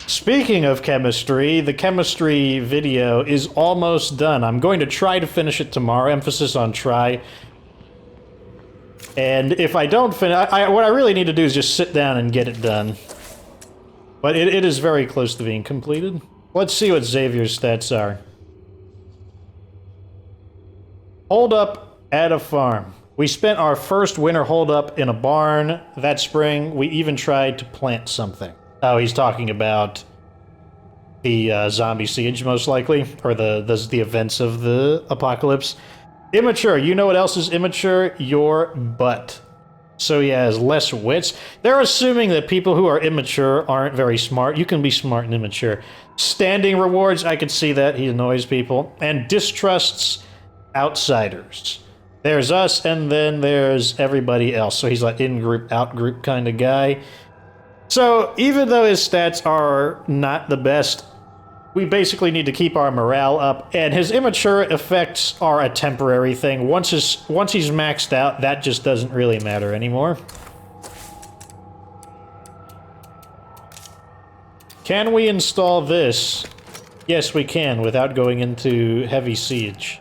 Speaking of chemistry, the chemistry video is almost done. I'm going to try to finish it tomorrow, emphasis on try. And if I don't finish, what I really need to do is just sit down and get it done. But it is very close to being completed. Let's see what Xavier's stats are. Hold up at a farm. We spent our first winter hold up in a barn that spring. We even tried to plant something. Oh, he's talking about the zombie siege, most likely, or the events of the apocalypse. Immature. You know what else is immature? Your butt. So he has less wits. They're assuming that people who are immature aren't very smart. You can be smart and immature. Standing rewards, I could see that. He annoys people. And distrusts outsiders. There's us, and then there's everybody else. So he's like in-group, out-group kind of guy. So even though his stats are not the best, we basically need to keep our morale up, and his immature effects are a temporary thing. Once he's maxed out, that just doesn't really matter anymore. Can we install this? Yes, we can, without going into heavy siege.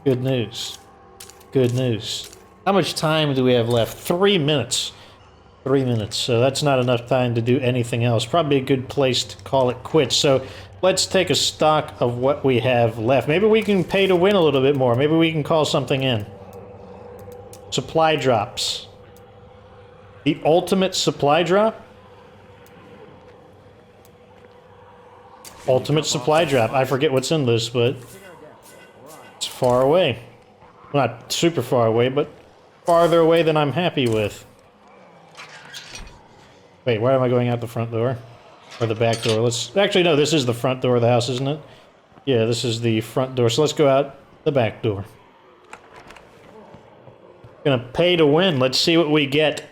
Good news. Good news. How much time do we have left? 3 minutes. 3 minutes, so that's not enough time to do anything else. Probably a good place to call it quits. So let's take a stock of what we have left. Maybe we can pay to win a little bit more. Maybe we can call something in. Supply drops. The ultimate supply drop? Ultimate supply drop. I forget what's in this, but it's far away. Not super far away, but farther away than I'm happy with. Wait, why am I going out the front door? Or the back door? Let's... Actually, no, this is the front door of the house, isn't it? Yeah, this is the front door, so let's go out the back door. Gonna pay to win. Let's see what we get.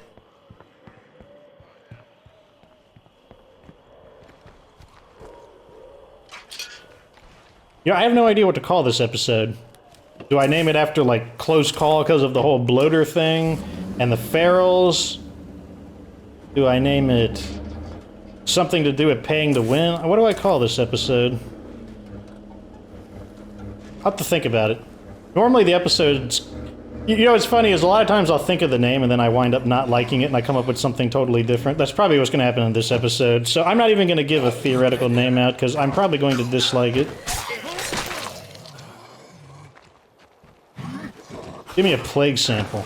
You know, I have no idea what to call this episode. Do I name it after, like, Close Call because of the whole bloater thing? And the ferals? Do I name it something to do with paying to win? What do I call this episode? I'll have to think about it. Normally the episodes... You know what's funny is a lot of times I'll think of the name and then I wind up not liking it and I come up with something totally different. That's probably what's going to happen in this episode. So I'm not even going to give a theoretical name out because I'm probably going to dislike it. Give me a plague sample.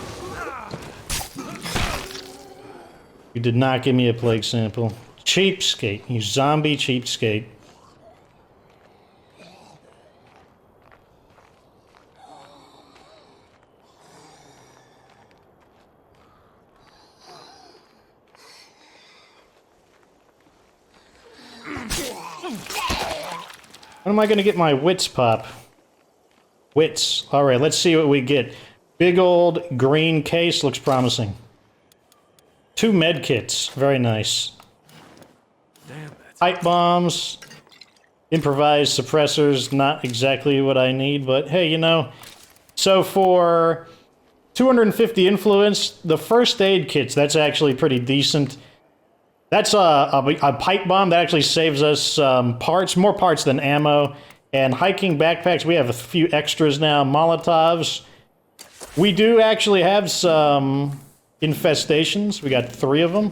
You did not give me a plague sample. Cheapskate. You zombie cheapskate. When am I going to get my wits pop? Wits. Alright, let's see what we get. Big old green case. Looks promising. 2 med kits. Very nice. Damn it. Pipe bombs. Improvised suppressors. Not exactly what I need, but hey, you know. So for 250 influence, the first aid kits, that's actually pretty decent. That's a pipe bomb that actually saves us parts, more parts than ammo. And hiking backpacks, we have a few extras now. Molotovs. We do actually have some infestations. We got 3 of them.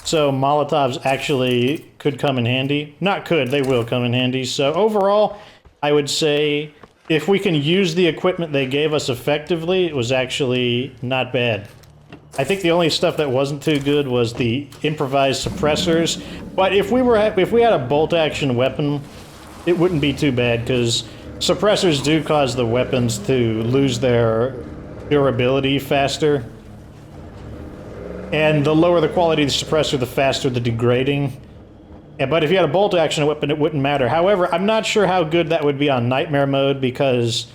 So Molotovs actually could come in handy. Not could, they will come in handy. So overall, I would say if we can use the equipment they gave us effectively, it was actually not bad. I think the only stuff that wasn't too good was the improvised suppressors. But if we had a bolt-action weapon, it wouldn't be too bad, because Suppressors do cause the weapons to lose their durability faster. And the lower the quality of the suppressor, the faster the degrading. Yeah, but if you had a bolt-action weapon, it wouldn't matter. However, I'm not sure how good that would be on Nightmare mode, because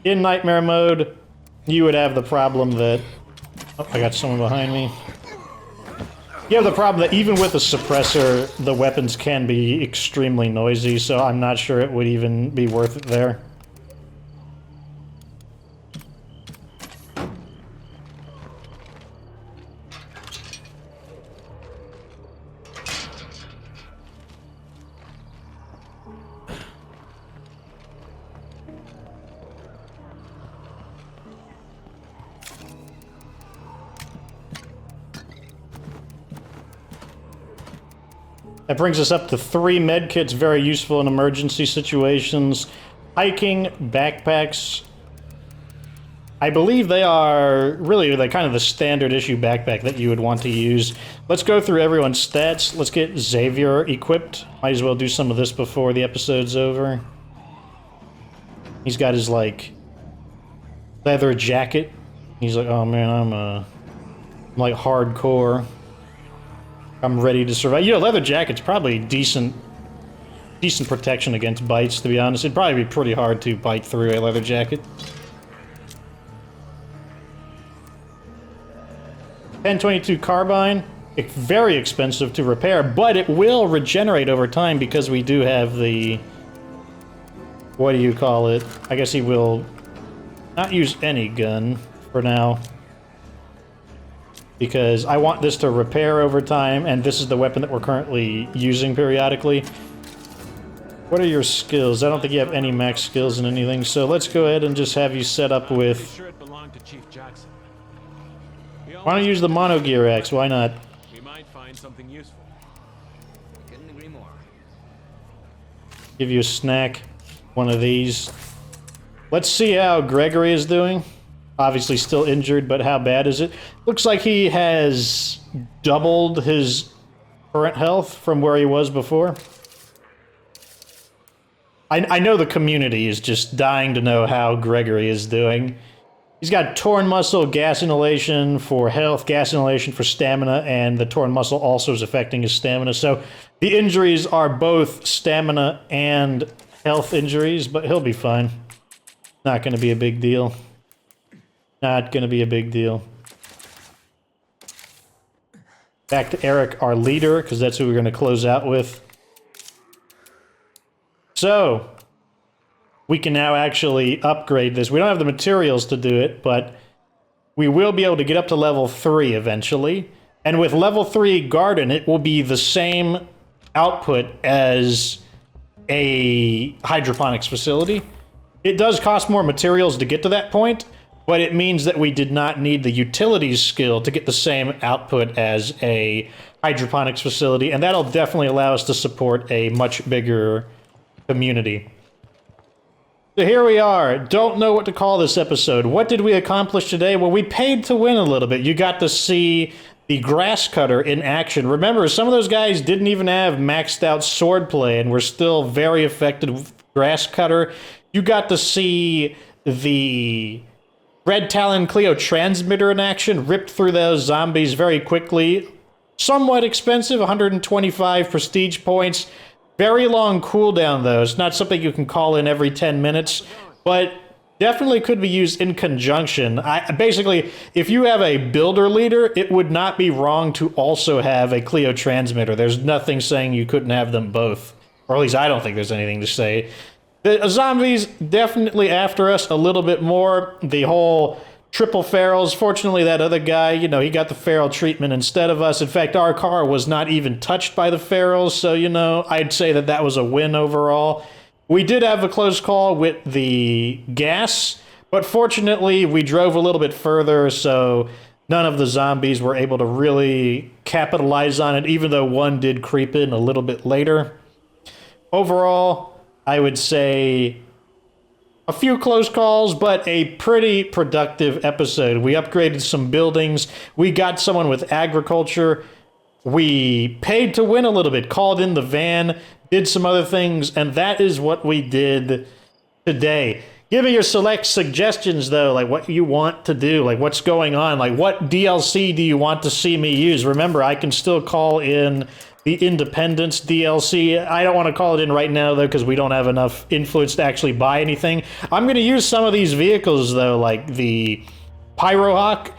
in Nightmare mode, you would have the problem that... Oh, I got someone behind me. You have the problem that even with a suppressor, the weapons can be extremely noisy, so I'm not sure it would even be worth it there. That brings us up to 3 medkits, very useful in emergency situations. Hiking backpacks. I believe they are really kind of the standard issue backpack that you would want to use. Let's go through everyone's stats. Let's get Xavier equipped. Might as well do some of this before the episode's over. He's got his, like, leather jacket. He's like, oh man, I'm like hardcore. I'm ready to survive. You know, leather jacket's probably decent protection against bites, to be honest. It'd probably be pretty hard to bite through a leather jacket. 1022 carbine. It's very expensive to repair, but it will regenerate over time because we do have the... What do you call it? I guess he will not use any gun for now, because I want this to repair over time, and this is the weapon that we're currently using periodically. What are your skills? I don't think you have any max skills in anything, so let's go ahead and just have you set up with... Sure it belonged to Chief Jackson. Why don't you use the Mono Gear Axe? Why not? We might find something useful. Couldn't agree more. Give you a snack. One of these. Let's see how Gregory is doing. Obviously still injured, but how bad is it? Looks like he has doubled his current health from where he was before. I know the community is just dying to know how Gregory is doing. He's got torn muscle, gas inhalation for health, gas inhalation for stamina, and the torn muscle also is affecting his stamina. So the injuries are both stamina and health injuries, but he'll be fine. Not going to be a big deal. Not gonna be a big deal. Back to Eric, our leader, because that's who we're gonna close out with. So, we can now actually upgrade this. We don't have the materials to do it, but we will be able to get up to level 3 eventually. And with level 3 Garden, it will be the same output as a hydroponics facility. It does cost more materials to get to that point, but it means that we did not need the utilities skill to get the same output as a hydroponics facility, and that'll definitely allow us to support a much bigger community. So here we are. Don't know what to call this episode. What did we accomplish today? Well, we paid to win a little bit. You got to see the grass cutter in action. Remember, some of those guys didn't even have maxed out swordplay and were still very effective with grass cutter. You got to see the Red Talon Cleo transmitter in action, ripped through those zombies very quickly. Somewhat expensive, 125 prestige points. Very long cooldown, though. It's not something you can call in every 10 minutes, but definitely could be used in conjunction. Basically, if you have a builder leader, it would not be wrong to also have a Cleo transmitter. There's nothing saying you couldn't have them both. Or at least I don't think there's anything to say. The zombies definitely after us a little bit more. The whole triple ferals. Fortunately, that other guy, you know, he got the feral treatment instead of us. In fact, our car was not even touched by the ferals, so, you know, I'd say that that was a win overall. We did have a close call with the gas, but fortunately, we drove a little bit further, so none of the zombies were able to really capitalize on it, even though one did creep in a little bit later. Overall, I would say a few close calls, but a pretty productive episode. We upgraded some buildings. We got someone with agriculture. We paid to win a little bit, called in the van, did some other things, and that is what we did today. Give me your select suggestions, though, like what you want to do, like what's going on, like what DLC do you want to see me use? Remember, I can still call in the Independence DLC. I don't want to call it in right now, though, because we don't have enough influence to actually buy anything. I'm going to use some of these vehicles, though, like the Pyrohawk.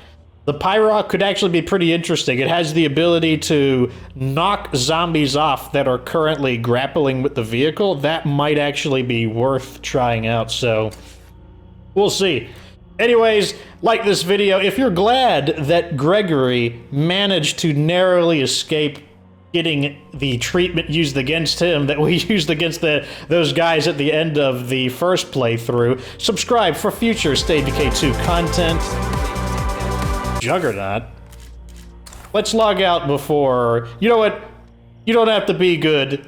The Pyrohawk could actually be pretty interesting. It has the ability to knock zombies off that are currently grappling with the vehicle. That might actually be worth trying out, so we'll see. Anyways, like this video. If you're glad that Gregory managed to narrowly escape getting the treatment used against him that we used against those guys at the end of the first playthrough, subscribe for future Stay Decay 2 content. Juggernaut. Let's log out before... You know what? You don't have to be good.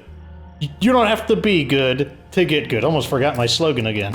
You don't have to be good to get good. Almost forgot my slogan again.